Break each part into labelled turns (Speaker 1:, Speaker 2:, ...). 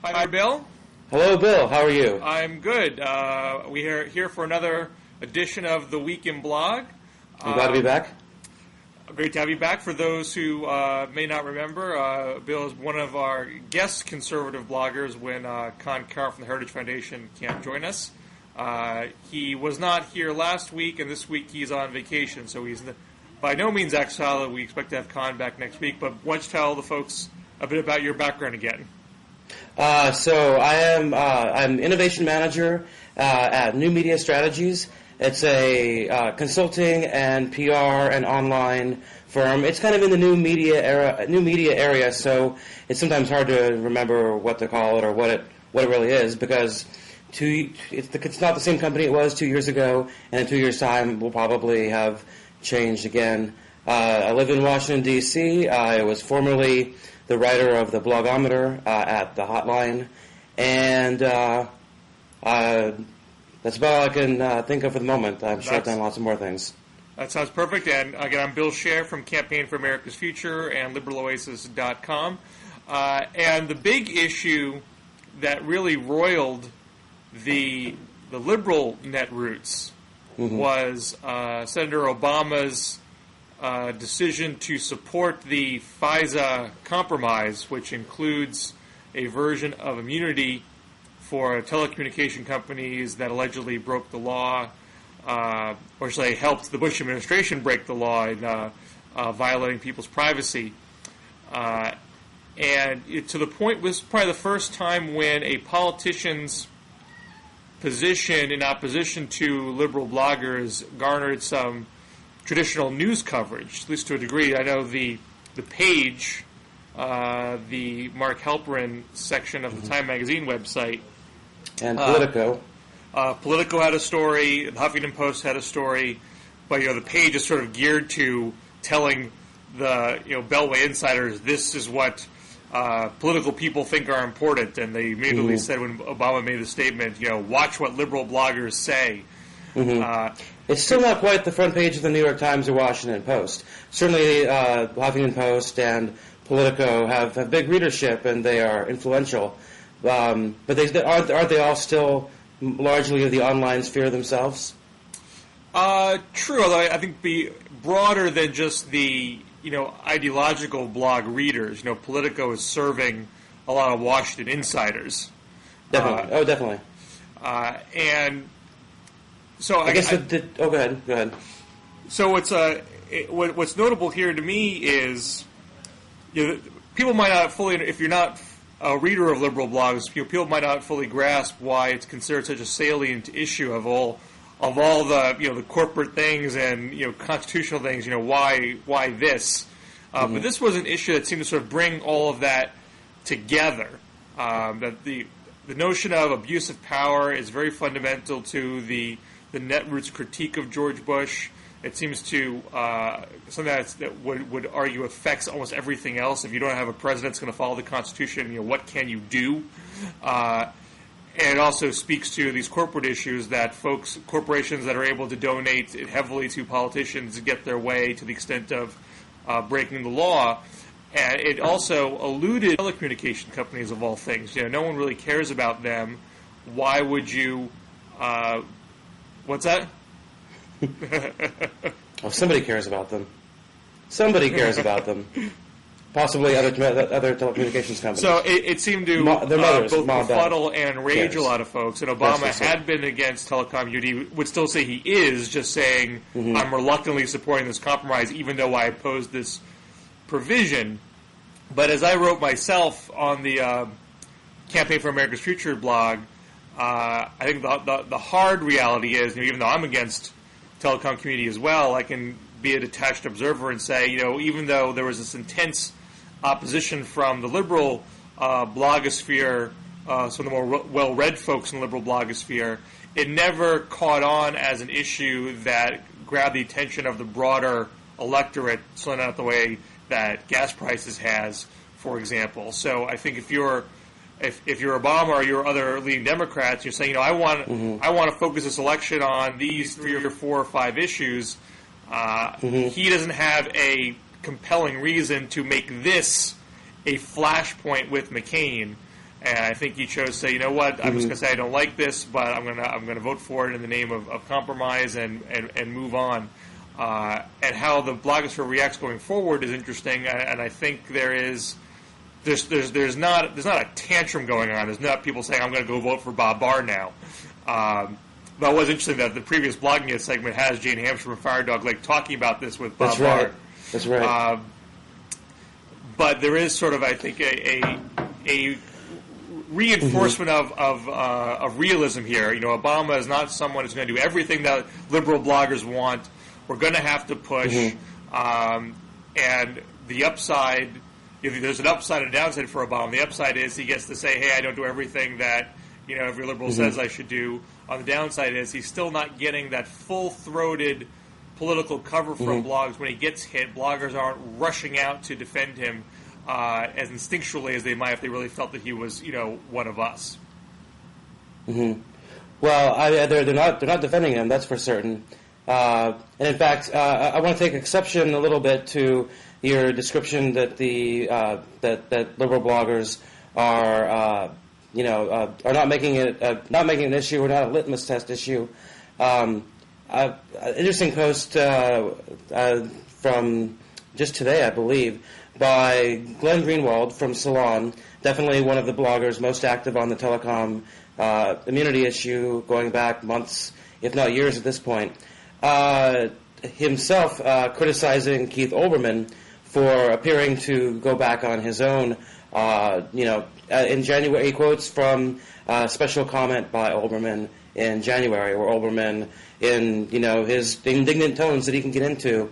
Speaker 1: Hi, Bill.
Speaker 2: Hello, Bill. How are you?
Speaker 1: I'm good. We are here for another edition of the Week in Blog.
Speaker 2: I'm glad to be back.
Speaker 1: Great to have you back. For those who may not remember, Bill is one of our guest conservative bloggers when Con Carr from the Heritage Foundation can't join us. He was not here last week, and this week he's on vacation, so he's by no means exiled. We expect to have Con back next week, but why don't you tell the folks a bit about your background again?
Speaker 2: So I'm innovation manager at New Media Strategies. It's a consulting and PR and online firm. It's kind of in the new media area, so it's sometimes hard to remember what to call it or what it really is, because it's not the same company it was 2 years ago, and in 2 years' time will probably have changed again. I live in Washington, D.C. I was formerly the writer of the blogometer at the Hotline, and that's about all I can think of for the moment. I'm sure I've done lots of more things.
Speaker 1: That sounds perfect. And again, I'm Bill Scher from Campaign for America's Future and LiberalOasis.com. And the big issue that really roiled the liberal Netroots was Senator Obama's decision to support the FISA compromise, which includes a version of immunity for telecommunication companies that allegedly broke the law, or should I say helped the Bush administration break the law in violating people's privacy. And to the point, was probably the first time when a politician's position in opposition to liberal bloggers garnered some traditional news coverage, at least to a degree. I know the Page, the Mark Halperin section of the Time Magazine website,
Speaker 2: and Politico.
Speaker 1: Politico had a story, the Huffington Post had a story, but the Page is sort of geared to telling the Beltway insiders this is what political people think are important, and they immediately said when Obama made the statement, watch what liberal bloggers say.
Speaker 2: It's still not quite the front page of the New York Times or Washington Post. Certainly, Huffington Post and Politico have big readership, and they are influential. But aren't they all still largely of the online sphere themselves?
Speaker 1: True, although I think be broader than just the ideological blog readers. Politico is serving a lot of Washington insiders.
Speaker 2: Definitely. Definitely.
Speaker 1: And so
Speaker 2: I guess go ahead.
Speaker 1: So what's notable here to me is people might not fully, if you're not a reader of liberal blogs, people might not fully grasp why it's considered such a salient issue of all the the corporate things and constitutional things. Why this? But this was an issue that seemed to sort of bring all of that together. That the notion of abuse of power is very fundamental to the Netroots' critique of George Bush. It seems to something that would argue affects almost everything else. If you don't have a president that's going to follow the Constitution, what can you do? And it also speaks to these corporate issues that corporations that are able to donate heavily to politicians get their way to the extent of breaking the law. And it also alluded to telecommunication companies of all things. No one really cares about them. Why would you? What's that?
Speaker 2: Somebody cares about them. Somebody cares about them. Possibly other telecommunications companies.
Speaker 1: So it seemed to both befuddle and enrage a lot of folks. And Obama had been against telecom immunity, would still say he is, just saying, I'm reluctantly supporting this compromise, even though I opposed this provision. But as I wrote myself on the Campaign for America's Future blog, I think the hard reality is, even though I'm against telecom community as well, I can be a detached observer and say, even though there was this intense opposition from the liberal blogosphere, some of the more well-read folks in the liberal blogosphere, it never caught on as an issue that grabbed the attention of the broader electorate, certainly not the way that gas prices has, for example. So I think if you're Obama or you're other leading Democrats, you're saying, I want to focus this election on these 3 or 4 or 5 issues. He doesn't have a compelling reason to make this a flashpoint with McCain. And I think he chose to say, you know what, I'm just going to say I don't like this, but I'm going to vote for it in the name of compromise and move on. And how the blogosphere reacts going forward is interesting, and I think there's not a tantrum going on. There's not people saying I'm going to go vote for Bob Barr now. But it was interesting that the previous Blogging It segment has Jane Hampshire from Fire Dog Lake talking about this with Bob Barr.
Speaker 2: That's right.
Speaker 1: But there is sort of, I think, a reinforcement of realism here. You know, Obama is not someone who's going to do everything that liberal bloggers want. We're going to have to push, and the upside, if there's an upside and a downside for Obama. The upside is he gets to say, hey, I don't do everything that, you know, every liberal says I should do. On the downside is he's still not getting that full-throated political cover from blogs. When he gets hit, bloggers aren't rushing out to defend him as instinctually as they might if they really felt that he was, you know, one of us.
Speaker 2: Well, they're not defending him, that's for certain. And in fact, I want to take exception a little bit to your description that that liberal bloggers are not making it an issue or not a litmus test issue. Interesting post from just today, I believe, by Glenn Greenwald from Salon, definitely one of the bloggers most active on the telecom immunity issue, going back months, if not years at this point. Himself criticizing Keith Olbermann for appearing to go back on his own. In January, he quotes from a special comment by Olbermann in January, where Olbermann, in his indignant tones that he can get into,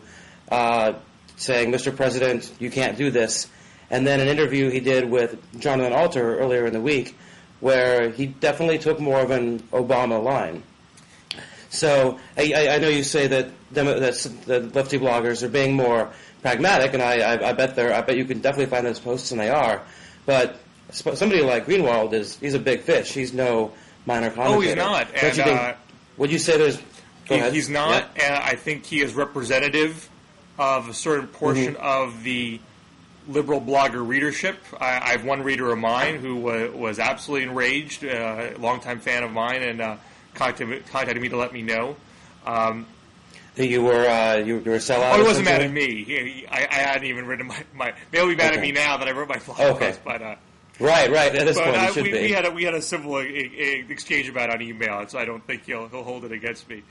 Speaker 2: saying, "Mr. President, you can't do this." And then an interview he did with Jonathan Alter earlier in the week, where he definitely took more of an Obama line. So I know you say that the lefty bloggers are being more pragmatic, and I bet you can definitely find those posts, and they are. But somebody like Greenwald he's a big fish. He's no minor commentator.
Speaker 1: Oh, he's not. And,
Speaker 2: would you say there's?
Speaker 1: He's not, and I think he is representative of a certain portion of the liberal blogger readership. I have one reader of mine who was absolutely enraged, a longtime fan of mine, and contacted me to let me know.
Speaker 2: You were a sellout?
Speaker 1: Oh, he wasn't mad at me. I hadn't even written my they'll be mad at me now that I wrote my blog post, but
Speaker 2: right. At this point, it should be.
Speaker 1: We had a civil exchange about it on email, and so I don't think he'll hold it against me.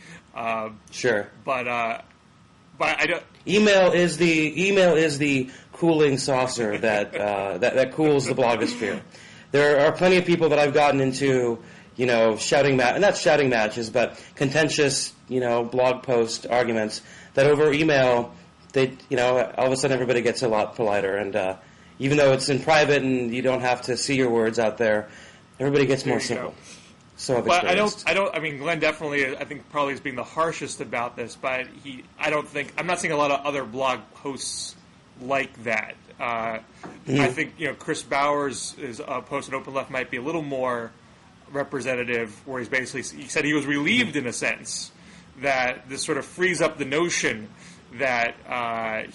Speaker 2: Sure,
Speaker 1: but I don't.
Speaker 2: Email is the cooling saucer that cools the blogosphere. There are plenty of people that I've gotten into, not shouting matches, but contentious, blog post arguments that over email, all of a sudden everybody gets a lot politer, and even though it's in private and you don't have to see your words out there, everybody gets more civil. So I've experienced.
Speaker 1: But I mean, Glenn definitely, I think, probably is being the harshest about this, but I'm not seeing a lot of other blog posts like that. I think, Chris Bauer's post on Open Left might be a little more representative, where he said he was relieved in a sense that this sort of frees up the notion that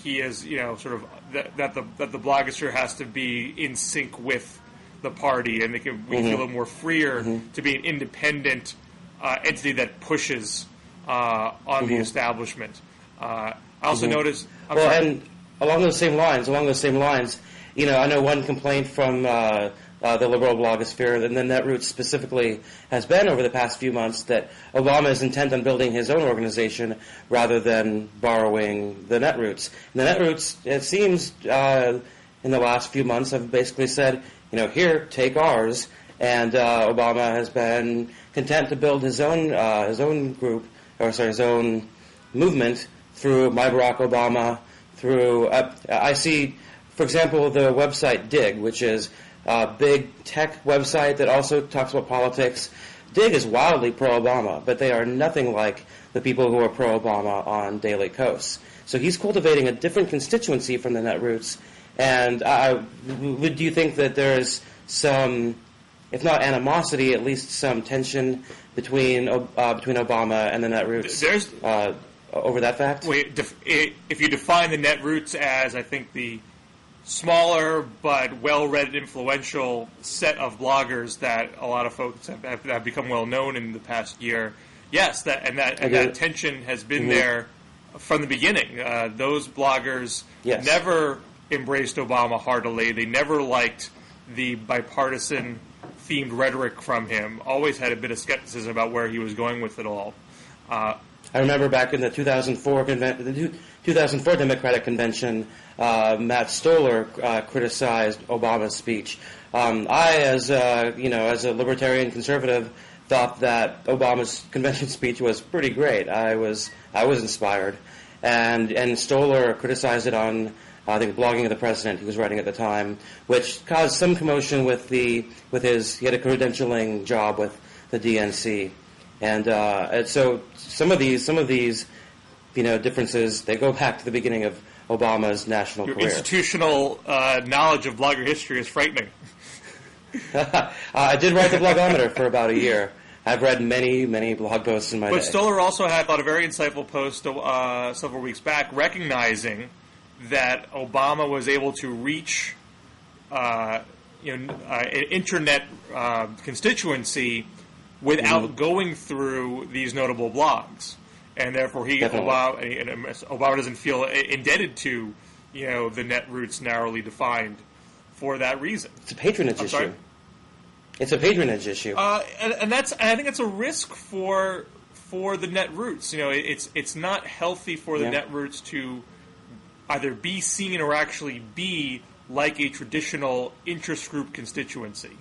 Speaker 1: he is, sort of that the blogosphere has to be in sync with the party, and we can feel a little more freer to be an independent entity that pushes on the establishment. I also noticed.
Speaker 2: And along those same lines, I know one complaint from the liberal blogosphere, and the Netroots specifically, has been over the past few months that Obama is intent on building his own organization rather than borrowing the Netroots. And the Netroots, it seems, in the last few months have basically said, here, take ours. And Obama has been content to build his own group, his own movement through My Barack Obama. Through I see, for example, the website Dig, which is a big tech website that also talks about politics. Dig is wildly pro-Obama, but they are nothing like the people who are pro-Obama on Daily Kos. So he's cultivating a different constituency from the Netroots. And do you think that there's some, if not animosity, at least some tension between Obama and the Netroots over that fact?
Speaker 1: Wait, if you define the Netroots as, I think, the smaller but well-read and influential set of bloggers that a lot of folks have become well known in the past year. Yes, that tension has been there from the beginning. Those bloggers never embraced Obama heartily. They never liked the bipartisan themed rhetoric from him. Always had a bit of skepticism about where he was going with it all.
Speaker 2: I remember back in the 2004 Democratic Convention, Matt Stoller criticized Obama's speech. I, as a libertarian conservative, thought that Obama's convention speech was pretty great. I was inspired, and Stoller criticized it on I think Blogging of the President he was writing at the time, which caused some commotion with he had a credentialing job with the DNC. And so some of these differences, they go back to the beginning of Obama's national career.
Speaker 1: Institutional knowledge of blogger history is frightening.
Speaker 2: I did write the blogometer for about a year. I've read many, many blog posts in my day.
Speaker 1: But Stoller also had, I thought, a very insightful post several weeks back recognizing that Obama was able to reach an internet constituency without going through these notable blogs, and therefore Obama doesn't feel indebted to the Netroots narrowly defined for that reason.
Speaker 2: It's a patronage issue.
Speaker 1: Sorry?
Speaker 2: It's a patronage issue,
Speaker 1: and I think it's a risk for the Netroots. It's not healthy for the Netroots to either be seen or actually be like a traditional interest group constituency.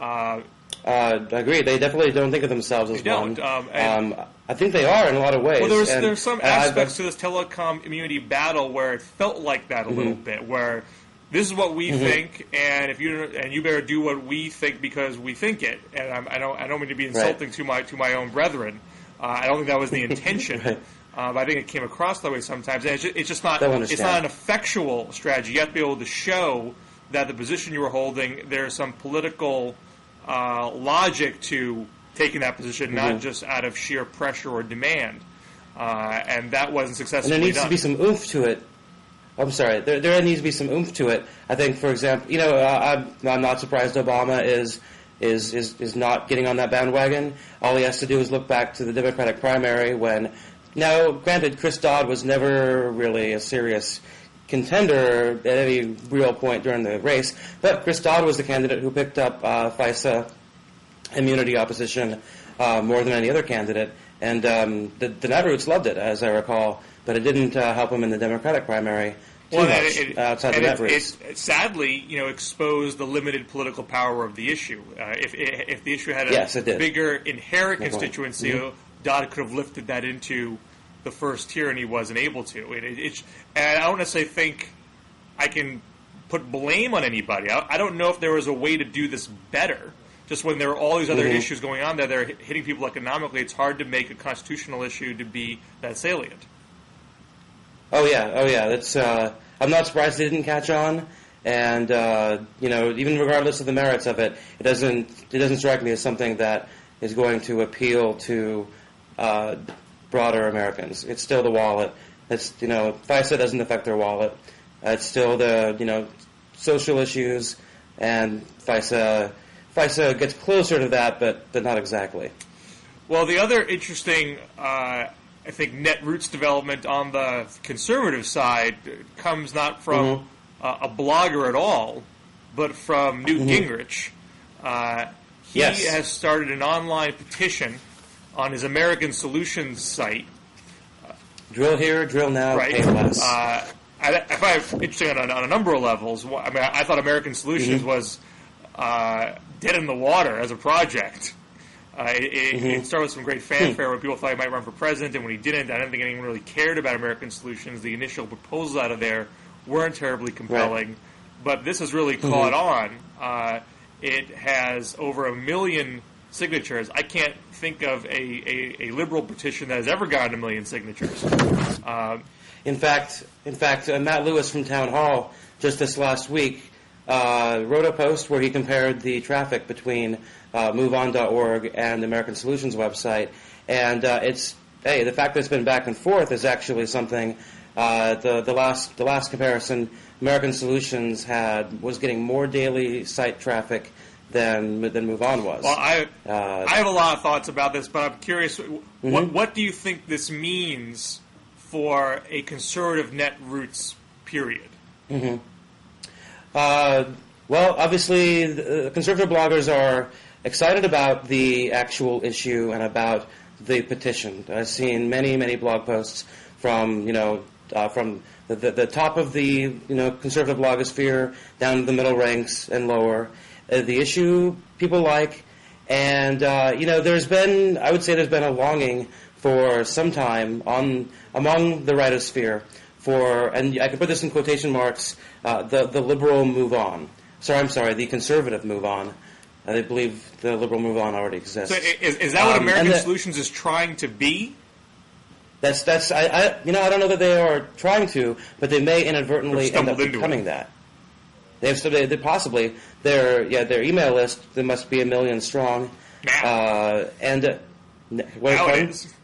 Speaker 2: I agree. They definitely don't think of themselves as one. I think they are in a lot of ways.
Speaker 1: Well, there's some aspects to this telecom immunity battle where it felt like that a little bit, where this is what we think, and you better do what we think because we think it. And I don't mean to be insulting to my own brethren. I don't think that was the intention.
Speaker 2: Right.
Speaker 1: But I think it came across that way sometimes. And it's just not.
Speaker 2: It's
Speaker 1: not an effectual strategy. You have to be able to show that the position you were holding, there's some political logic to taking that position, not just out of sheer pressure or demand. And that wasn't successfully
Speaker 2: done. And there needs
Speaker 1: to
Speaker 2: be some oomph to it. I'm sorry. There needs to be some oomph to it. I think, for example, I'm not surprised Obama is not getting on that bandwagon. All he has to do is look back to the Democratic primary when. Now, granted, Chris Dodd was never really a serious contender at any real point during the race, but Chris Dodd was the candidate who picked up FISA immunity opposition more than any other candidate, and the Netroots loved it, as I recall, but it didn't help him in the Democratic primary too much outside the Netroots.
Speaker 1: It sadly, exposed the limited political power of the issue. If the issue had a bigger inherent constituency, Dodd could have lifted that into the first tier, and he wasn't able to. And I don't necessarily think I can put blame on anybody. I don't know if there was a way to do this better. Just when there are all these other issues going on that they're hitting people economically, it's hard to make a constitutional issue to be that salient.
Speaker 2: Oh yeah. That's I'm not surprised they didn't catch on. And even regardless of the merits of it, it doesn't strike me as something that is going to appeal to broader Americans. It's still the wallet. It's FISA doesn't affect their wallet. It's still the social issues, and FISA gets closer to that, but not exactly.
Speaker 1: Well, the other interesting, I think, Netroots development on the conservative side comes not from a blogger at all, but from Newt Gingrich. He has started an online petition on his American Solutions site.
Speaker 2: Drill here, drill now, pay less.
Speaker 1: I find it interesting on a number of levels. I mean, I thought American Solutions was dead in the water as a project. It started with some great fanfare when people thought he might run for president, and when he didn't, I don't think anyone really cared about American Solutions. The initial proposals out of there weren't terribly compelling, but this has really caught on. It has over 1 million signatures. I can't think of a liberal petition that has ever gotten 1 million signatures.
Speaker 2: In fact, Matt Lewis from Town Hall just this last week wrote a post where he compared the traffic between MoveOn.org and the American Solutions website, and the fact that it's been back and forth is actually something. The last comparison American Solutions was getting more daily site traffic than MoveOn was.
Speaker 1: Well, I have a lot of thoughts about this, but I'm curious. What do you think this means for a conservative Netroots period?
Speaker 2: Well, obviously, the conservative bloggers are excited about the actual issue and about the petition. I've seen many blog posts from from the top of the conservative blogosphere down to the middle ranks and lower. The issue people like, and I would say there's been a longing for some time among the writosphere for, and I can put this in quotation marks, the liberal MoveOn. The conservative MoveOn. I believe the liberal MoveOn already exists.
Speaker 1: So is that what American Solutions is trying to be?
Speaker 2: I don't know that they are trying to, but they may inadvertently end up becoming that. They possibly their email list, they must be 1 million strong.
Speaker 1: Now it is.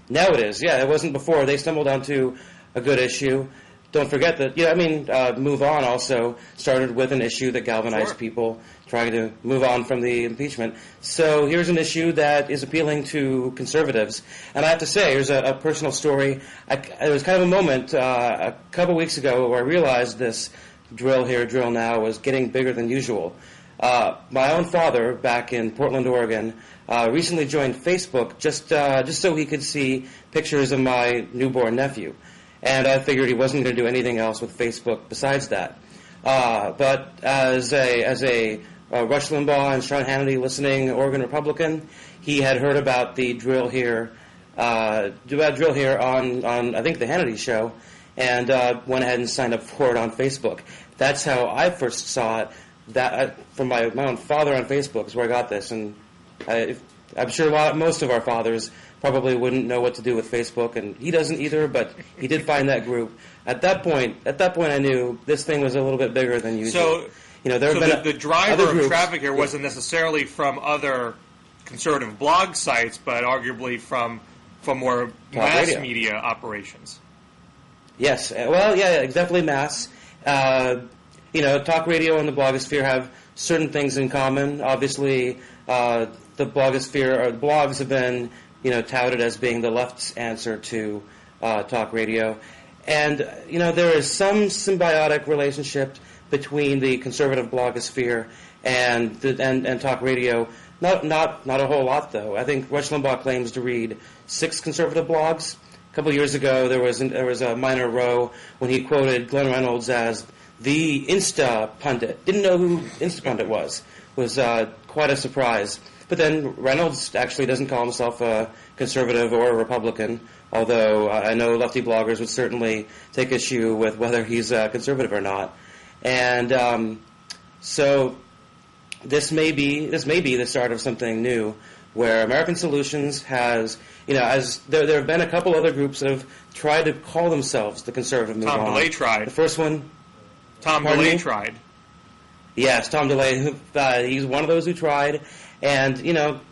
Speaker 2: Now it is. Yeah, it wasn't before. They stumbled onto a good issue. Don't forget that. MoveOn also started with an issue that galvanized people trying to move on from the impeachment. So here's an issue that is appealing to conservatives. And I have to say, here's a personal story. It was kind of a moment a couple weeks ago where I realized this drill here, drill now was getting bigger than usual. My own father, back in Portland, Oregon, recently joined Facebook just so he could see pictures of my newborn nephew. And I figured he wasn't going to do anything else with Facebook besides that. But as a Rush Limbaugh and Sean Hannity listening Oregon Republican, he had heard about the drill here on I think the Hannity show, and went ahead and signed up for it on Facebook. That's how I first saw it. From my own father on Facebook is where I got this, and I'm sure most of our fathers probably wouldn't know what to do with Facebook, and he doesn't either, but he did find that group. At that point, I knew this thing was a little bit bigger than usual.
Speaker 1: The driver of traffic here wasn't necessarily from other conservative blog sites, but arguably from more mass media operations.
Speaker 2: Yes, well, yeah, definitely mass. Talk radio and the blogosphere have certain things in common. Obviously, the blogosphere or the blogs have been touted as being the left's answer to talk radio. And, there is some symbiotic relationship between the conservative blogosphere and talk radio. Not a whole lot, though. I think Rush Limbaugh claims to read 6 conservative blogs. A couple of years ago, there was a minor row when he quoted Glenn Reynolds as the Insta pundit. Didn't know who Insta pundit was. Was quite a surprise. But then Reynolds actually doesn't call himself a conservative or a Republican, although I know lefty bloggers would certainly take issue with whether he's conservative or not. And so this may be the start of something new, where American Solutions has, as there have been a couple other groups that have tried to call themselves the conservative movement.
Speaker 1: Tom DeLay tried.
Speaker 2: The first one.
Speaker 1: Tom DeLay tried.
Speaker 2: Yes, Tom DeLay. He's one of those who tried. And,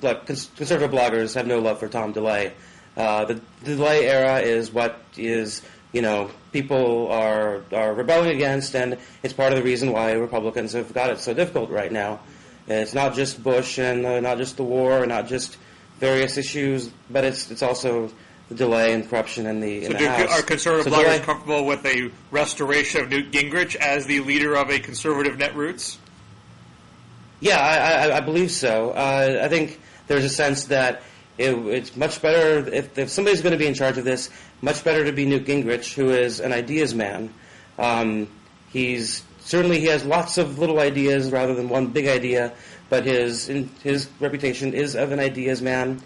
Speaker 2: look, conservative bloggers have no love for Tom DeLay. The DeLay era is what is, people are rebelling against, and it's part of the reason why Republicans have got it so difficult right now. It's not just Bush and not just the war, and not just various issues, but it's also the delay and corruption in the House.
Speaker 1: Are conservative bloggers comfortable with a restoration of Newt Gingrich as the leader of a conservative Netroots?
Speaker 2: Yeah, I believe so. I think there's a sense that it's much better, if somebody's going to be in charge of this, much better to be Newt Gingrich, who is an ideas man. He has lots of little ideas rather than one big idea, but his reputation is of an ideas man.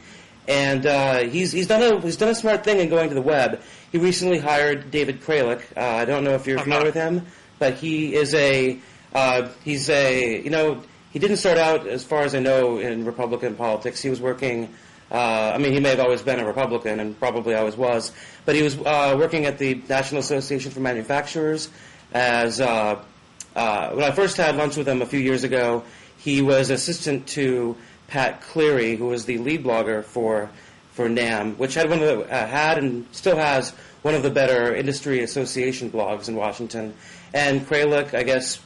Speaker 2: And he's done a smart thing in going to the web. He recently hired David Kralik. I don't know if you're familiar with him, but he is he didn't start out, as far as I know, in Republican politics. He was working, he may have always been a Republican, and probably always was, but he was working at the National Association for Manufacturers. When I first had lunch with him a few years ago, he was assistant to Pat Cleary, who was the lead blogger for NAM, which had had and still has one of the better industry association blogs in Washington. And Kralik, I guess,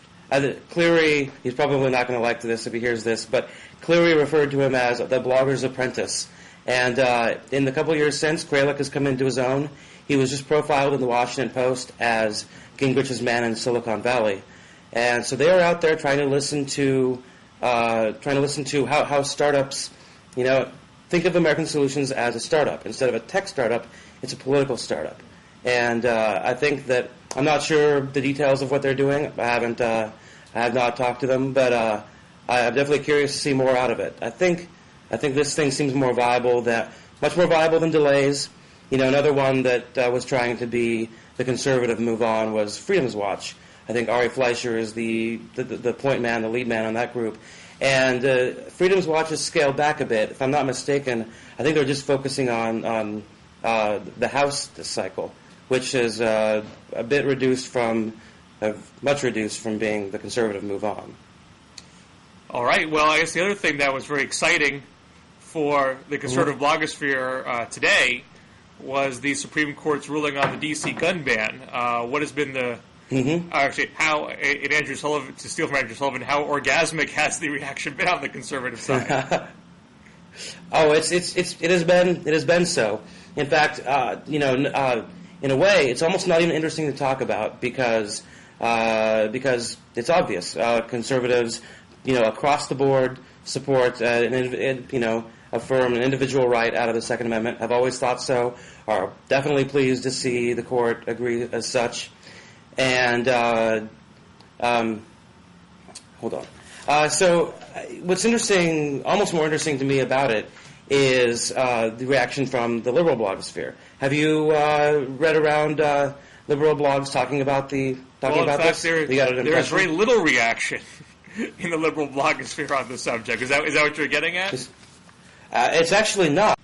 Speaker 2: Cleary, he's probably not going to like this if he hears this, but Cleary referred to him as the blogger's apprentice. And in the couple of years since, Kralik has come into his own. He was just profiled in the Washington Post as Gingrich's man in Silicon Valley. And so they are out there trying to listen to how startups, think of American Solutions as a startup. Instead of a tech startup, it's a political startup. And I think that I'm not sure the details of what they're doing. I have not talked to them, but I'm definitely curious to see more out of it. I think this thing seems much more viable than Delays. Another one that was trying to be the conservative MoveOn was Freedom's Watch. I think Ari Fleischer is the point man, the lead man on that group. And Freedom's Watch has scaled back a bit. If I'm not mistaken, I think they're just focusing on the House this cycle, which is much reduced from being the conservative MoveOn.
Speaker 1: All right. Well, I guess the other thing that was very exciting for the conservative blogosphere today was the Supreme Court's ruling on the D.C. gun ban. What has been the actually how to steal from Andrew Sullivan, how orgasmic has the reaction been on the conservative side?
Speaker 2: Oh, it has been so. In fact, in a way, it's almost not even interesting to talk about because it's obvious. Conservatives, across the board support affirm an individual right out of the Second Amendment. Have always thought so. Are definitely pleased to see the court agree as such. And hold on. So what's interesting, almost more interesting to me about it, is the reaction from the liberal blogosphere. Have you read around liberal blogs talking about this?
Speaker 1: There's very little reaction in the liberal blogosphere on the subject. Is that what you're getting at?
Speaker 2: It's actually not.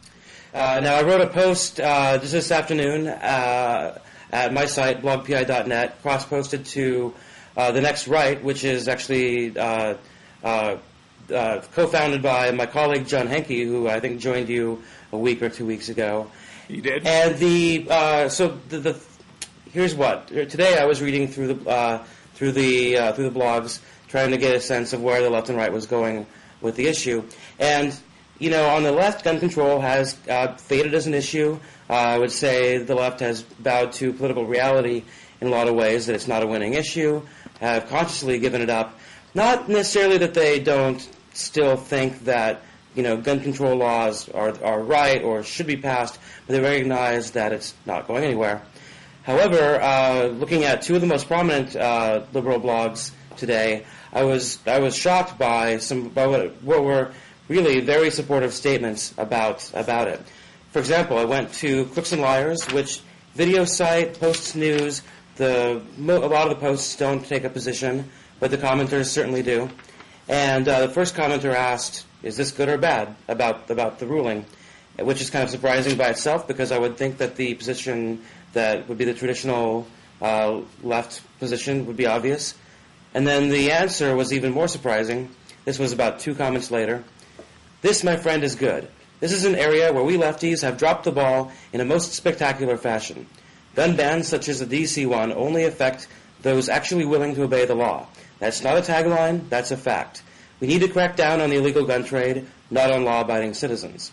Speaker 2: Now, I wrote a post just this afternoon at my site, blogpi.net, cross-posted to The Next Right, which is actually co-founded by my colleague John Henke, who I think joined you a week or 2 weeks ago.
Speaker 1: He did.
Speaker 2: And here's what. Today I was reading through the blogs, trying to get a sense of where the left and right was going with the issue. And on the left, gun control has faded as an issue. I would say the left has bowed to political reality in a lot of ways, that it's not a winning issue, have consciously given it up. Not necessarily that they don't still think that gun control laws are right or should be passed, but they recognize that it's not going anywhere. However, looking at two of the most prominent liberal blogs today, I was shocked by what were really very supportive statements about it. For example, I went to Crooks and Liars, which video site, posts news. A lot of the posts don't take a position, but the commenters certainly do. And the first commenter asked, "Is this good or bad?" about the ruling, which is kind of surprising by itself, because I would think that the position that would be the traditional left position would be obvious. And then the answer was even more surprising. This was about 2 comments later. "This, my friend, is good. This is an area where we lefties have dropped the ball in a most spectacular fashion. Gun bans such as the D.C. one only affect those actually willing to obey the law. That's not a tagline, that's a fact. We need to crack down on the illegal gun trade, not on law-abiding citizens."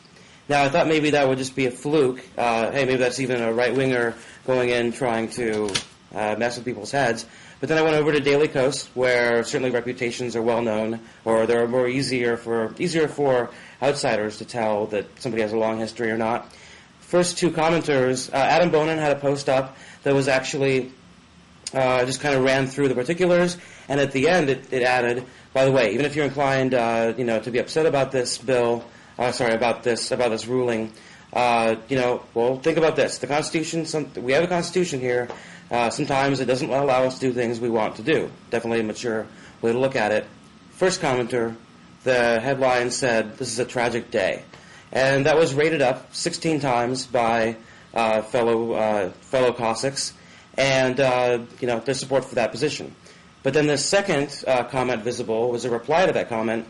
Speaker 2: Now, I thought maybe that would just be a fluke. Hey, maybe that's even a right-winger going in trying to mess with people's heads. But then I went over to Daily Kos, where certainly reputations are well known, or they're easier for outsiders to tell that somebody has a long history or not. First 2 commenters, Adam Bonin had a post up that was actually just kind of ran through the particulars, and at the end it added, by the way, even if you're inclined to be upset about this bill, about this ruling, well, think about this. The Constitution, we have a Constitution here. Sometimes it doesn't allow us to do things we want to do. Definitely a mature way to look at it. First commenter, the headline said, "This is a tragic day." And that was rated up 16 times by fellow Cossacks, and their support for that position. But then the second comment visible was a reply to that comment,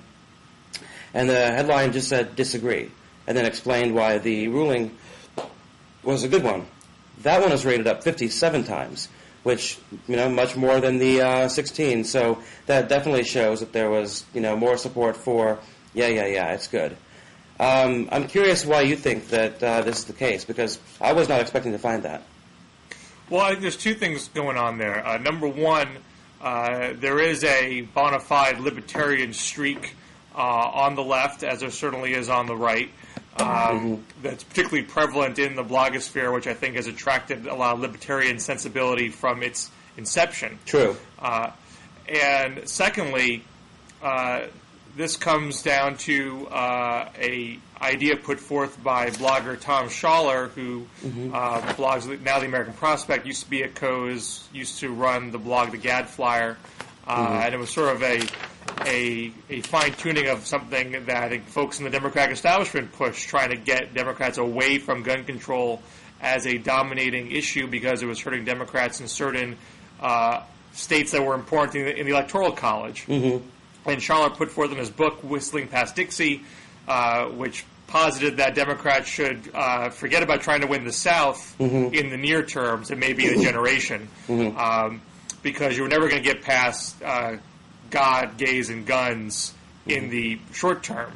Speaker 2: and the headline just said "disagree," and then explained why the ruling was a good one. That one was rated up 57 times, which, much more than the 16. So that definitely shows that there was, more support for, it's good. I'm curious why you think that this is the case, because I was not expecting to find that.
Speaker 1: Well, I think there's two things going on there. Number one, there is a bona fide libertarian streak on the left, as there certainly is on the right. That's particularly prevalent in the blogosphere, which I think has attracted a lot of libertarian sensibility from its inception.
Speaker 2: True.
Speaker 1: And secondly, this comes down to a idea put forth by blogger Tom Schaller, who blogs now the American Prospect, used to be at Coase, used to run the blog The Gadflyer, and it was sort of a fine-tuning of something that I think folks in the Democratic establishment pushed, trying to get Democrats away from gun control as a dominating issue because it was hurting Democrats in certain states that were important in the Electoral College. And Schaller put forth in his book, Whistling Past Dixie, which posited that Democrats should forget about trying to win the South in the near terms and maybe in a generation, because you were never going to get past God, gays, and guns in the short term.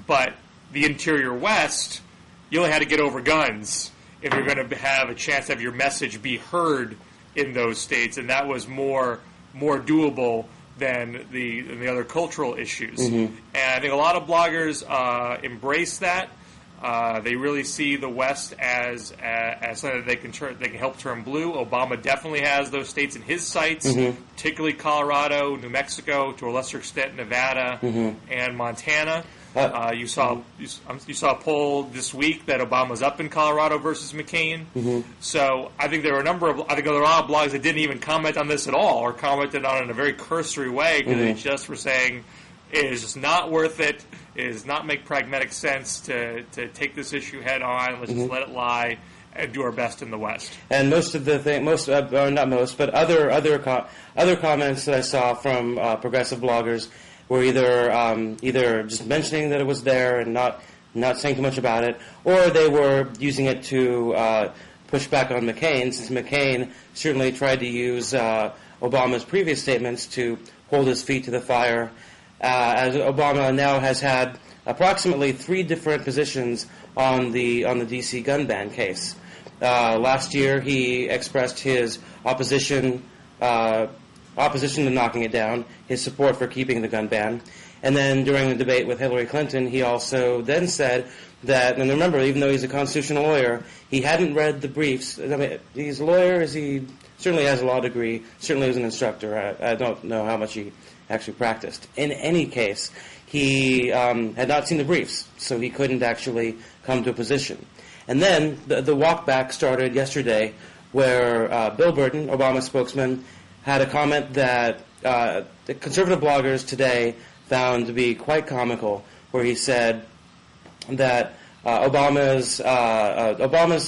Speaker 1: But the interior West, you only had to get over guns if you're going to have a chance to have your message be heard in those states, and that was more doable than the other cultural issues. And I think a lot of bloggers embrace that. They really see the West as something that they can help turn blue. Obama definitely has those states in his sights, particularly Colorado, New Mexico, to a lesser extent Nevada, and Montana. You saw a poll this week that Obama's up in Colorado versus McCain. So I think there are there are a lot of blogs that didn't even comment on this at all, or commented on it in a very cursory way because they just were saying it is just not worth it. It does not make pragmatic sense to take this issue head on. Let's just let it lie and do our best in the West. And
Speaker 2: most of the other comments that I saw from progressive bloggers were either just mentioning that it was there and not saying too much about it, or they were using it to push back on McCain, since McCain certainly tried to use Obama's previous statements to hold his feet to the fire, as Obama now has had approximately 3 different positions on the D.C. gun ban case. Last year, he expressed his opposition to knocking it down, his support for keeping the gun ban. And then during the debate with Hillary Clinton, he also then said that, and remember, even though he's a constitutional lawyer, he hadn't read the briefs. I mean, he's a lawyer, he certainly has a law degree, certainly was an instructor. I don't know how much he actually practiced. In any case, he had not seen the briefs, so he couldn't actually come to a position. And then the walk back started yesterday, where Bill Burton, Obama's spokesman, had a comment that the conservative bloggers today found to be quite comical, where he said that Obama's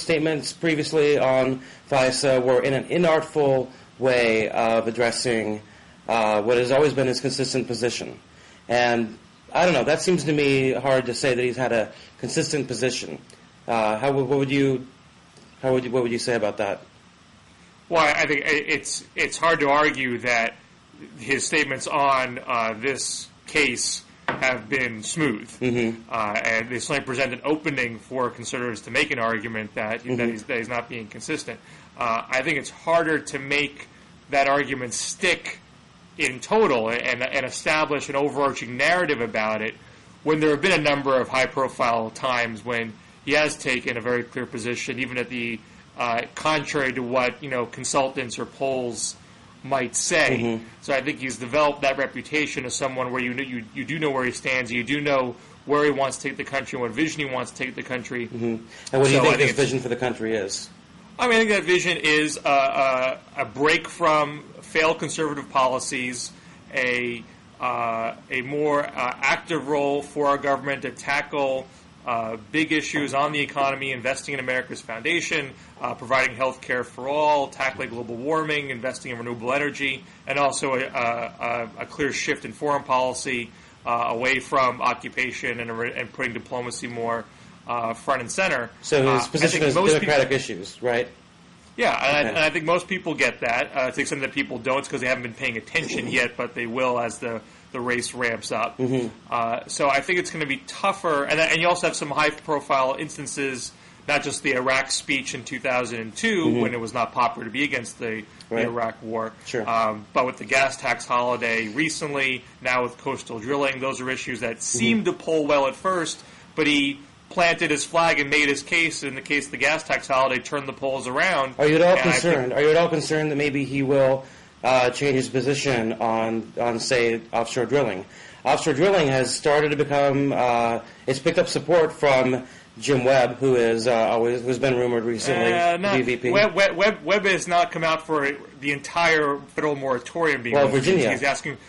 Speaker 2: statements previously on FISA were in an inartful way of addressing what has always been his consistent position. And I don't know, that seems to me hard to say that he's had a consistent position. What would you say about that?
Speaker 1: Well, I think it's hard to argue that his statements on this case have been smooth, and they certainly present an opening for conservatives to make an argument that he's not being consistent. I think it's harder to make that argument stick in total and establish an overarching narrative about it when there have been a number of high-profile times when he has taken a very clear position, even at the contrary to what consultants or polls might say. So I think he's developed that reputation as someone where you do know where he stands, you do know where he wants to take the country, what vision he wants to take the country.
Speaker 2: And what do you think his vision for the country is?
Speaker 1: I mean, I think that vision is a break from failed conservative policies, a more active role for our government to tackle big issues on the economy, investing in America's foundation, providing health care for all, tackling global warming, investing in renewable energy, and also a clear shift in foreign policy away from occupation and putting diplomacy more front and center.
Speaker 2: So his position is democratic issues, right?
Speaker 1: Yeah, and I think most people get that. To the extent that people don't, it's because they haven't been paying attention yet, but they will as the race ramps up. So I think it's going to be tougher. And you also have some high-profile instances, not just the Iraq speech in 2002 when it was not popular to be against the Iraq war, but with the gas tax holiday recently, now with coastal drilling, those are issues that seemed to poll well at first, but he planted his flag and made his case. In the case of the gas tax holiday, turned the polls around.
Speaker 2: Are you at all concerned? Are you at all concerned that maybe he will change his position on say offshore drilling? Offshore drilling has started to become it's picked up support from Jim Webb, who's been rumored recently to be VP.
Speaker 1: Webb has not come out for the entire federal moratorium being
Speaker 2: removed. Virginia.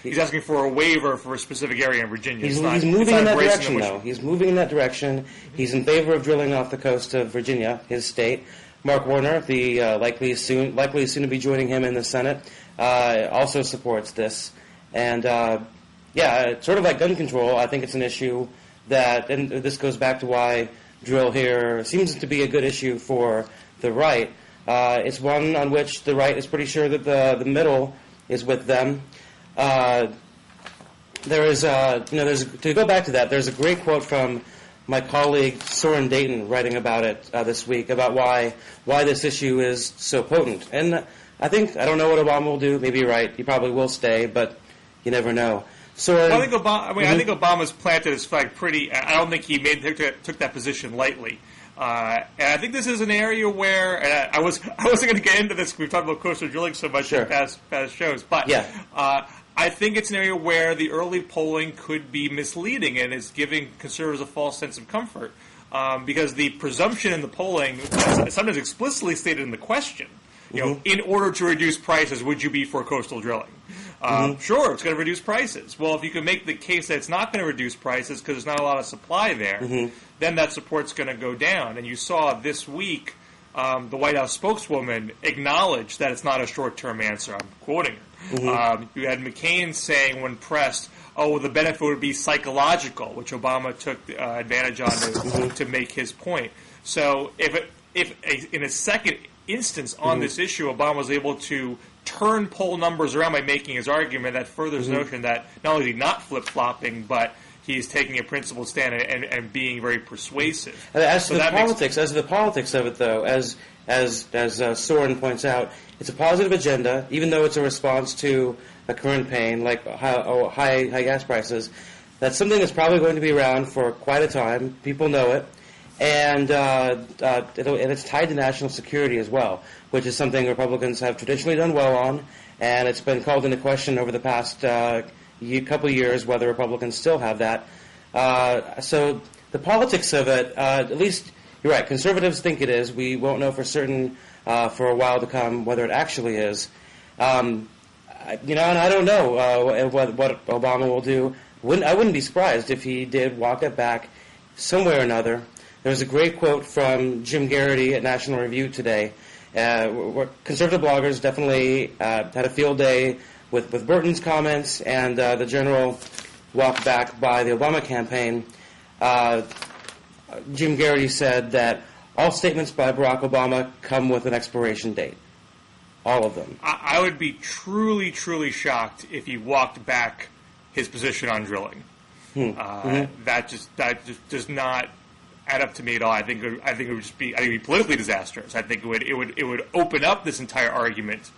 Speaker 1: He's asking for a waiver for a specific area in Virginia.
Speaker 2: He's moving in that direction, though. He's moving in that direction. He's in favor of drilling off the coast of Virginia, his state. Mark Warner, the likely soon to be joining him in the Senate, also supports this. And sort of like gun control, I think it's an issue that, and this goes back to why drill here seems to be a good issue for the right. It's one on which the right is pretty sure that the middle is with them. To go back to that, there's a great quote from my colleague Soren Dayton writing about it this week about why this issue is so potent. And I don't know what Obama will do. Maybe you're right. He probably will stay, but you never know. Soren,
Speaker 1: I think Obama's planted his flag pretty. I don't think he took that position lightly. And I think this is an area where, and I wasn't going to get into this. We've talked about coastal drilling so much in past shows, but I think it's an area where the early polling could be misleading and is giving conservatives a false sense of comfort because the presumption in the polling is sometimes explicitly stated in the question. In order to reduce prices, would you be for coastal drilling? Sure, it's going to reduce prices. Well, if you can make the case that it's not going to reduce prices because there's not a lot of supply there, then that support's going to go down. And you saw this week the White House spokeswoman acknowledge that it's not a short-term answer. I'm quoting her. You had McCain saying when pressed, the benefit would be psychological, which Obama took advantage on to make his point. So if in a second instance on this issue, Obama was able to turn poll numbers around by making his argument, that furthers the notion that not only is he not flip-flopping, but he's taking a principled stand and being very persuasive.
Speaker 2: As to the politics of it, though, as Soren points out, it's a positive agenda, even though it's a response to a current pain like high gas prices. That's something that's probably going to be around for quite a time. People know it. And it's tied to national security as well, which is something Republicans have traditionally done well on, and it's been called into question over the past couple of years whether Republicans still have that. So the politics of it, at least you're right, conservatives think it is. We won't know for certain for a while to come whether it actually is. And I don't know what Obama will do. I wouldn't be surprised if he did walk it back some way or another. There was a great quote from Jim Garrity at National Review today. Conservative bloggers definitely had a field day with Burton's comments and the general walk back by the Obama campaign. Jim Garrity said that all statements by Barack Obama come with an expiration date. All of them.
Speaker 1: I would be truly, truly shocked if he walked back his position on drilling. That just does not add up to me at all. I think it would be politically disastrous. I think it would open up this entire argument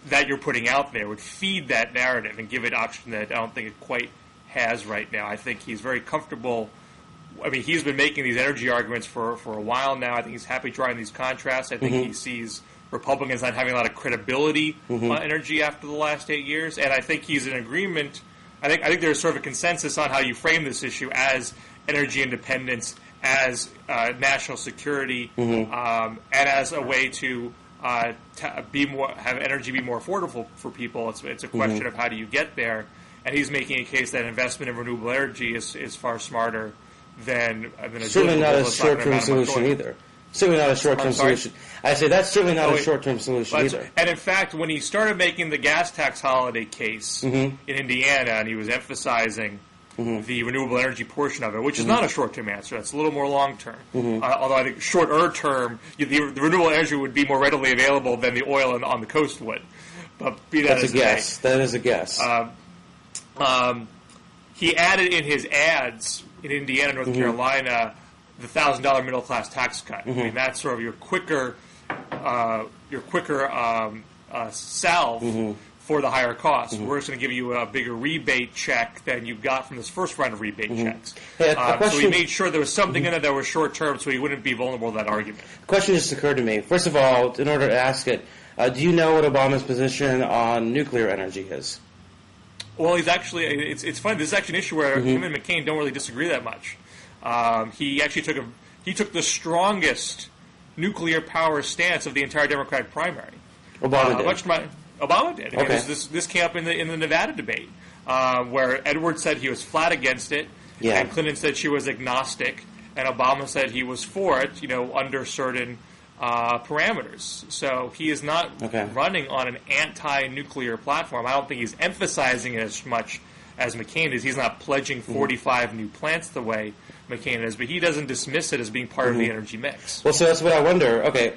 Speaker 1: that you're putting out there, would feed that narrative and give it option that I don't think it quite has right now. I think he's very comfortable. I mean, he's been making these energy arguments for a while now. I think he's happy drawing these contrasts. I think he sees Republicans not having a lot of credibility on energy after the last 8 years, and I think he's in agreement. I think there's sort of a consensus on how you frame this issue as energy independence, as national security, and as a way to have energy be more affordable for people. It's a question of how do you get there, and he's making a case that investment in renewable energy is far smarter than a
Speaker 2: certainly not a short-term solution either. Certainly not a short-term solution. I say that's certainly not a short-term solution either.
Speaker 1: And in fact, when he started making the gas tax holiday case in Indiana, and he was emphasizing the renewable energy portion of it, which is not a short-term answer. That's a little more long-term. Although I think shorter-term, the renewable energy would be more readily available than the oil on the coast would. But be that as it may.
Speaker 2: That's a guess. That is a guess.
Speaker 1: He added in his ads in Indiana, North Carolina, the $1,000 middle-class tax cut. I mean, that's sort of your quicker salve for the higher costs. We're just going to give you a bigger rebate check than you got from this first round of rebate checks.
Speaker 2: Hey,
Speaker 1: so he made sure there was something in it that was short-term so he wouldn't be vulnerable to that argument.
Speaker 2: A question just occurred to me. First of all, in order to ask it, do you know what Obama's position on nuclear energy is?
Speaker 1: Well, he's actually, it's funny, this is actually an issue where him and McCain don't really disagree that much. He actually took the strongest nuclear power stance of the entire Democratic primary.
Speaker 2: Obama did.
Speaker 1: Obama did.
Speaker 2: Okay.
Speaker 1: This came up in the Nevada debate, where Edwards said he was flat against it, and Clinton said she was agnostic, and Obama said he was for it, under certain parameters. So he is not running on an anti-nuclear platform. I don't think he's emphasizing it as much as McCain is. He's not pledging 45 new plants the way McCain is, but he doesn't dismiss it as being part of the energy mix.
Speaker 2: Well, so that's what I wonder. Okay,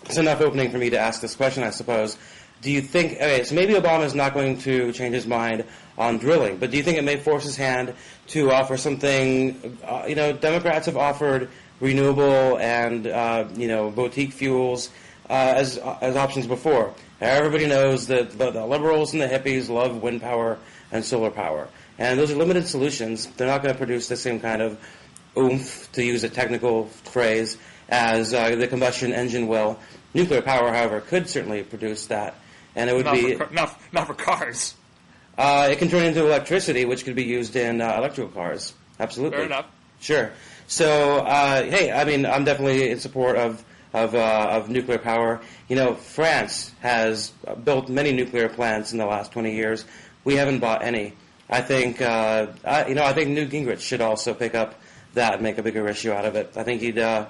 Speaker 2: it's enough opening for me to ask this question, I suppose. Do you think, so maybe Obama's not going to change his mind on drilling, but do you think it may force his hand to offer something, Democrats have offered renewable and, boutique fuels as options before. Everybody knows that the liberals and the hippies love wind power and solar power. And those are limited solutions. They're not going to produce the same kind of oomph, to use a technical phrase, as the combustion engine will. Nuclear power, however, could certainly produce that. And it would
Speaker 1: not for cars.
Speaker 2: It can turn into electricity, which could be used in electrical cars. Absolutely.
Speaker 1: Fair enough.
Speaker 2: Sure. So, I'm definitely in support of nuclear power. France has built many nuclear plants in the last 20 years. We haven't bought any. I think, I think Newt Gingrich should also pick up that and make a bigger issue out of it. I think he'd. I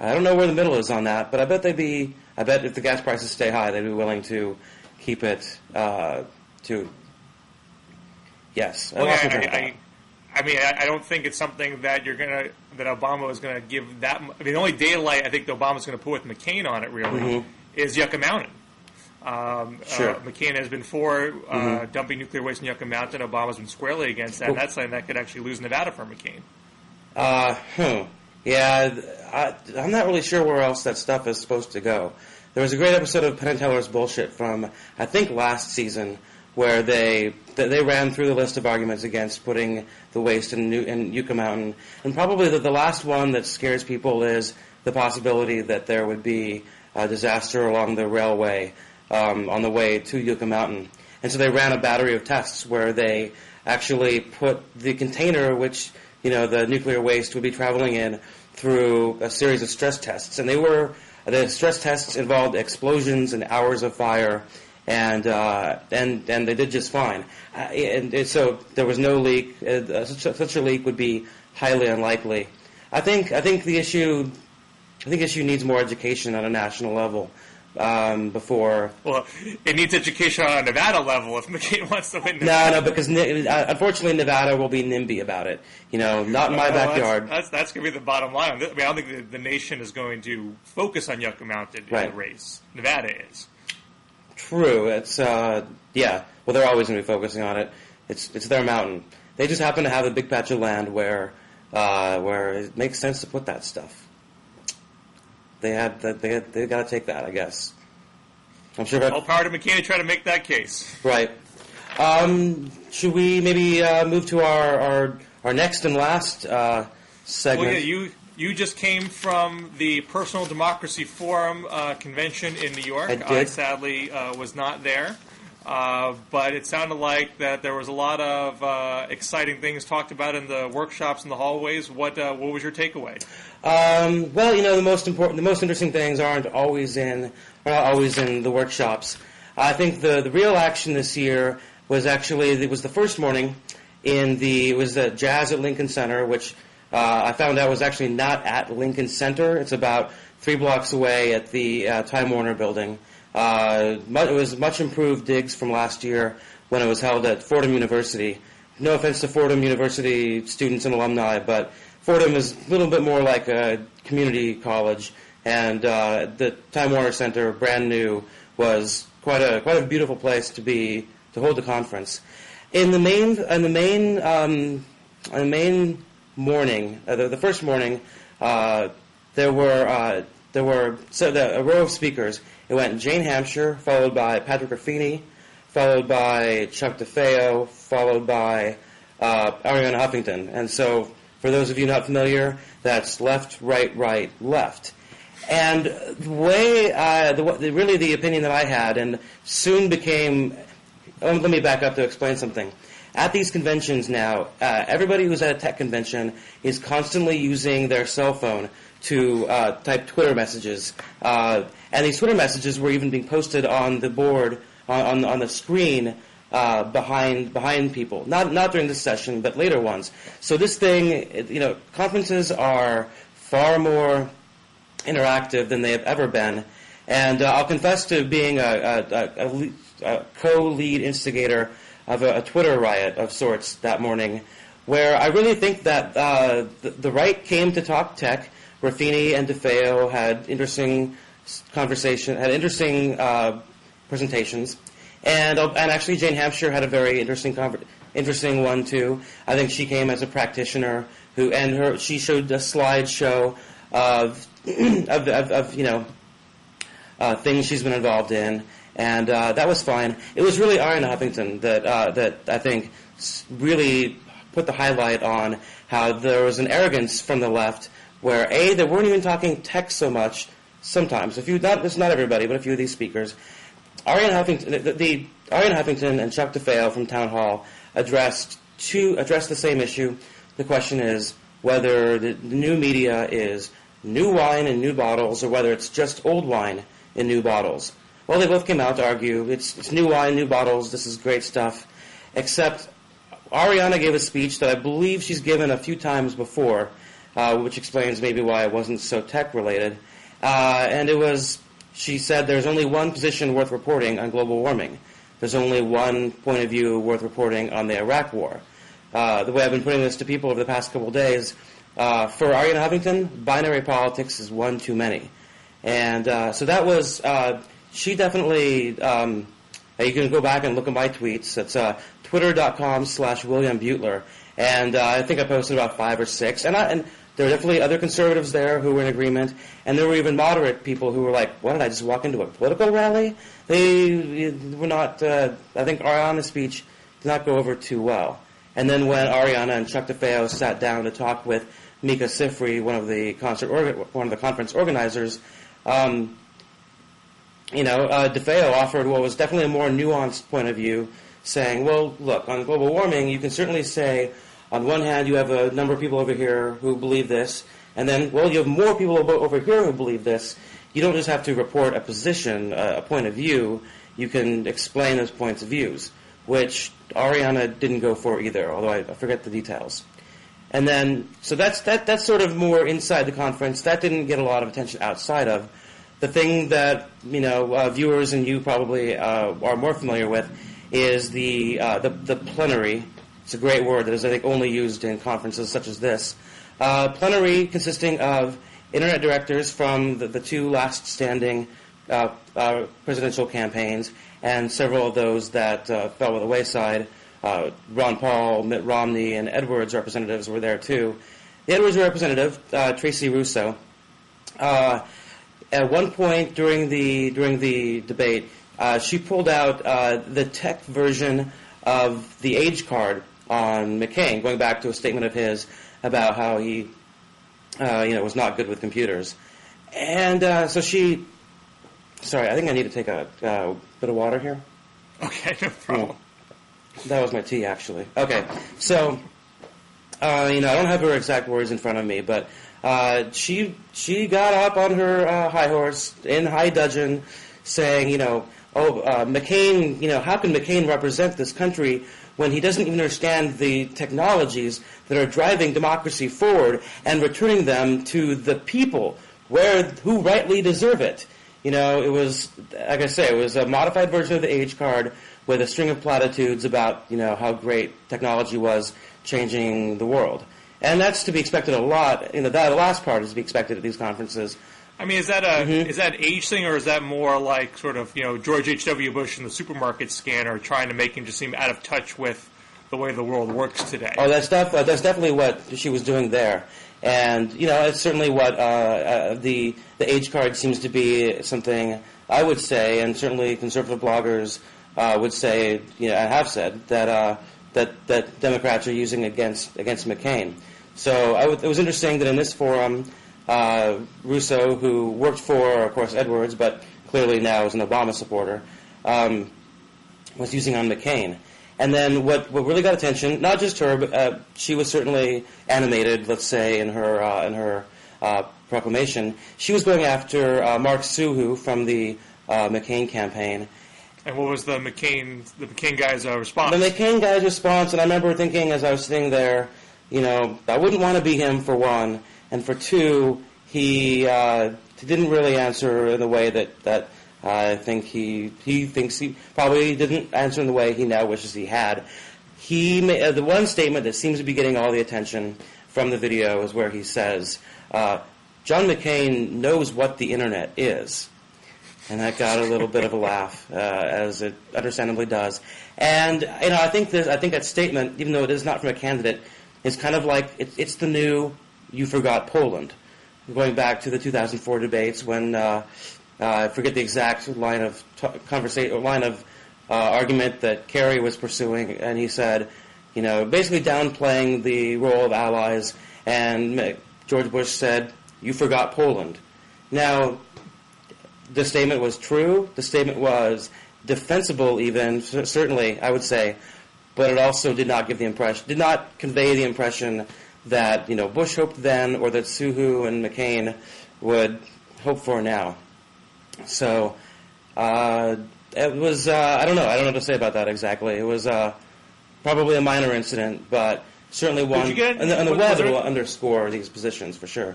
Speaker 2: don't know where the middle is on that, but I bet I bet if the gas prices stay high, they'd be willing to keep it to. Yes.
Speaker 1: I don't think it's something that that Obama is gonna give that. The only daylight I think that Obama's gonna put with McCain on it really is Yucca Mountain.
Speaker 2: Sure.
Speaker 1: McCain has been for dumping nuclear waste in Yucca Mountain. Obama's been squarely against that. That's something that could actually lose Nevada for McCain.
Speaker 2: Yeah, I'm not really sure where else that stuff is supposed to go. There was a great episode of Penn and Teller's Bullshit from, I think, last season, where they ran through the list of arguments against putting the waste in Yucca Mountain. And probably the last one that scares people is the possibility that there would be a disaster along the railway on the way to Yucca Mountain. And so they ran a battery of tests where they actually put the container, which the nuclear waste would be traveling in, through a series of stress tests. And the stress tests involved explosions and hours of fire, and they did just fine. So there was no leak. Such a leak would be highly unlikely. I think the issue needs more education on a national level. Before.
Speaker 1: Well, it needs education on a Nevada level if McCain wants to win.
Speaker 2: No, because unfortunately Nevada will be NIMBY about it. Not in my backyard.
Speaker 1: That's going to be the bottom line. I don't think the nation is going to focus on Yucca Mountain in the race. Nevada is.
Speaker 2: True. It's Well, they're always going to be focusing on it. It's their mountain. They just happen to have a big patch of land where it makes sense to put that stuff. They got to take that, I guess. I'm sure.
Speaker 1: All power to McCain to try to make that case.
Speaker 2: Right. Should we maybe move to our next and last segment?
Speaker 1: Well, yeah, you just came from the Personal Democracy Forum convention in New York.
Speaker 2: I did.
Speaker 1: I sadly was not there. But it sounded like that there was a lot of exciting things talked about in the workshops and the hallways. What was your takeaway?
Speaker 2: The most interesting things are not always in the workshops. I think the real action this year was it was the first morning it was the Jazz at Lincoln Center, which I found out was actually not at Lincoln Center. It's about 3 blocks away at the Time Warner building. It was much improved digs from last year when it was held at Fordham University. no offense to Fordham University students and alumni, but Fordham is a little bit more like a community college, and the Time Warner Center, brand new, was quite a beautiful place to hold the conference. In the main morning, the first morning, there were a row of speakers. It went Jane Hampshire, followed by Patrick Ruffini, followed by Chuck DeFeo, followed by Arianna Huffington. And so, for those of you not familiar, that's left, right, left. And the opinion that I had, and soon became, let me back up to explain something. At these conventions now, everybody who's at a tech convention is constantly using their cell phone to type Twitter messages. And these Twitter messages were even being posted on the board, on the screen behind people. Not during this session, but later ones. So this thing, conferences are far more interactive than they have ever been. And I'll confess to being a co-lead instigator of a Twitter riot of sorts that morning, where I really think that the right came to talk tech. Ruffini and DeFeo had interesting presentations, and actually Jane Hampshire had a very interesting one too. I think she came as a practitioner she showed a slideshow of things she's been involved in. And that was fine. It was really Arianna Huffington that I think really put the highlight on how there was an arrogance from the left where, they weren't even talking tech so much sometimes. It's not everybody, but a few of these speakers. Arianna Huffington and Chuck DeFeo from Town Hall addressed the same issue. The question is whether the new media is new wine in new bottles or whether it's just old wine in new bottles. Well, they both came out to argue it's new wine, new bottles, this is great stuff, except Arianna gave a speech that I believe she's given a few times before, which explains maybe why it wasn't so tech-related. She said there's only one position worth reporting on global warming. There's only one point of view worth reporting on the Iraq War. The way I've been putting this to people over the past couple of days, for Arianna Huffington, binary politics is one too many. And so that was... she definitely, you can go back and look at my tweets. It's twitter.com/William Beutler. And I think I posted about 5 or 6. And there were definitely other conservatives there who were in agreement. And there were even moderate people who were like, what, did I just walk into a political rally? They were not, I think Arianna's speech did not go over too well. And then when Arianna and Chuck DeFeo sat down to talk with Mika Sifry, one of the conference organizers, DeFeo offered what was definitely a more nuanced point of view, saying, well, look, on global warming, you can certainly say, on one hand, you have a number of people over here who believe this, and then, well, you have more people over here who believe this. You don't just have to report a position, a point of view. You can explain those points of views, which Arianna didn't go for either, although I forget the details. And then, so that's sort of more inside the conference. That didn't get a lot of attention outside of. The thing that viewers and you probably are more familiar with is the plenary. It's a great word that is, I think, only used in conferences such as this. Plenary consisting of internet directors from the two last standing presidential campaigns and several of those that fell by the wayside. Ron Paul, Mitt Romney, and Edwards representatives were there too. The Edwards representative, Tracy Russo, at one point during the debate, she pulled out the tech version of the age card on McCain, going back to a statement of his about how he, was not good with computers. And so she... Sorry, I think I need to take a bit of water here.
Speaker 1: Okay, no problem.
Speaker 2: That was my tea, actually. Okay, so, I don't have her exact words in front of me, but she got up on her high horse in high dudgeon saying, McCain, how can McCain represent this country when he doesn't even understand the technologies that are driving democracy forward and returning them to the people who rightly deserve it? It was, like I say, it was a modified version of the age card with a string of platitudes about how great technology was changing the world. And that's to be expected a lot. That last part is to be expected at these conferences.
Speaker 1: I mean, is that is that an age thing, or is that more like sort of George H.W. Bush in the supermarket scanner trying to make him just seem out of touch with the way the world works today?
Speaker 2: Oh, that's definitely what she was doing there, and it's certainly what the age card seems to be something I would say, and certainly conservative bloggers would say, and have said that Democrats are using against McCain. So it was interesting that in this forum, Russo, who worked for, of course, Edwards, but clearly now is an Obama supporter, was using on McCain. And then what really got attention, not just her, but she was certainly animated, let's say, in her proclamation. She was going after Mark Suhu from the McCain campaign.
Speaker 1: And what was the McCain guy's response?
Speaker 2: The McCain guy's response, and I remember thinking as I was sitting there, I wouldn't want to be him for one, and for two, he didn't really answer in the way that I think he thinks he probably didn't answer in the way he now wishes he had. He made, the one statement that seems to be getting all the attention from the video is where he says, John McCain knows what the internet is. And that got a little bit of a laugh, as it understandably does. And I think that statement, even though it is not from a candidate, is kind of like it's the new "you forgot Poland," going back to the 2004 debates when I forget the exact line of argument that Kerry was pursuing, and he said, basically downplaying the role of allies, and George Bush said, "You forgot Poland." Now, the statement was true. The statement was defensible, even certainly, I would say, but it also did not convey the impression that Bush hoped then, or that Suhu and McCain would hope for now. So it was I don't know what to say about that exactly. It was probably a minor incident, but certainly one. And the web will underscore these positions for sure.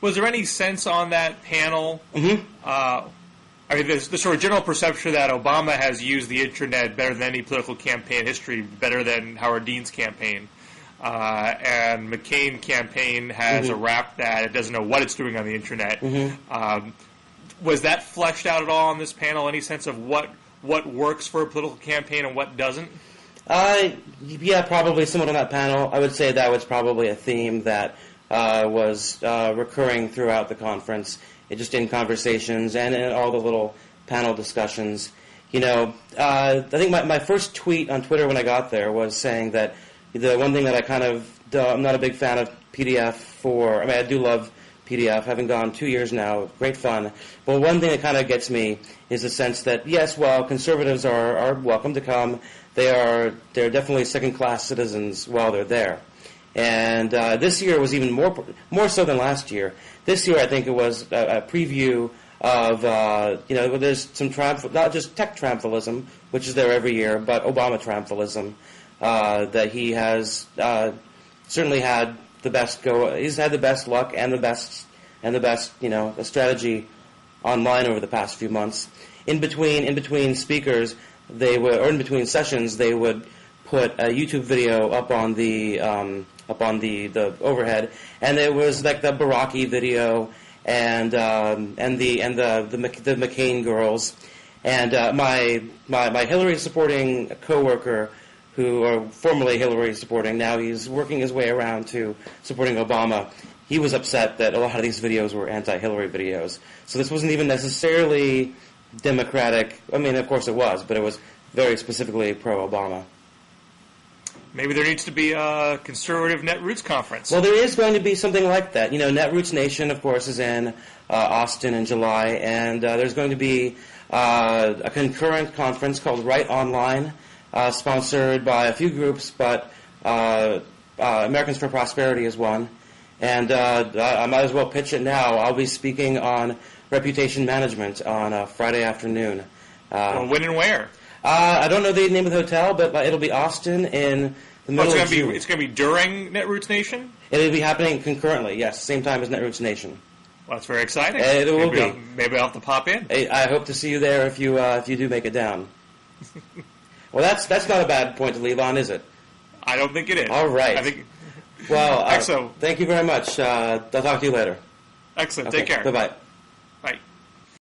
Speaker 1: Was there any sense on that panel?
Speaker 2: Mm-hmm.
Speaker 1: I mean, there's the sort of general perception that Obama has used the internet better than any political campaign history, better than Howard Dean's campaign. And McCain campaign has a rap that it doesn't know what it's doing on the internet.
Speaker 2: Mm-hmm.
Speaker 1: Was that fleshed out at all on this panel? Any sense of what works for a political campaign and what doesn't?
Speaker 2: Yeah, probably somewhat on that panel. I would say that was probably a theme that was recurring throughout the conference, just in conversations and in all the little panel discussions. I think my first tweet on Twitter when I got there was saying that the one thing that I'm not a big fan of PDF I do love PDF, having gone 2 years now, great fun. But one thing that kind of gets me is the sense that, yes, while conservatives are welcome to come, they're definitely second-class citizens while they're there. And this year was even more so than last year. This year, I think it was a preview of, there's some not just tech triumphalism, which is there every year, but Obama triumphalism, that he has certainly had the best go. He's had the best luck and the best the strategy online over the past few months. In between speakers, in between sessions, they would put a YouTube video up on the overhead, and it was like the Baraki video and the McCain girls, and my Hillary supporting coworker, who are formerly Hillary supporting, now he's working his way around to supporting Obama. He was upset that a lot of these videos were anti-Hillary videos. So this wasn't even necessarily Democratic. I mean, of course it was, but it was very specifically pro-Obama.
Speaker 1: Maybe there needs to be a conservative Netroots conference.
Speaker 2: Well, there is going to be something like that. Netroots Nation, of course, is in Austin in July, and there's going to be a concurrent conference called Right Online, sponsored by a few groups, but Americans for Prosperity is one. And I might as well pitch it now. I'll be speaking on reputation management on Friday afternoon.
Speaker 1: Well, when and where?
Speaker 2: I don't know the name of the hotel, but it'll be Austin in the middle of June.
Speaker 1: It's going to be during Netroots Nation?
Speaker 2: It'll be happening concurrently, yes, same time as Netroots Nation.
Speaker 1: Well, that's very exciting.
Speaker 2: It will be.
Speaker 1: Maybe I'll have to pop in.
Speaker 2: I hope to see you there if you do make it down. Well, that's not a bad point to leave on, is it?
Speaker 1: I don't think it is.
Speaker 2: All right.
Speaker 1: I think.
Speaker 2: Well,
Speaker 1: Excellent.
Speaker 2: thank you very much. I'll talk to you later.
Speaker 1: Excellent.
Speaker 2: Okay.
Speaker 1: Take care.
Speaker 2: Bye-bye.
Speaker 1: Bye.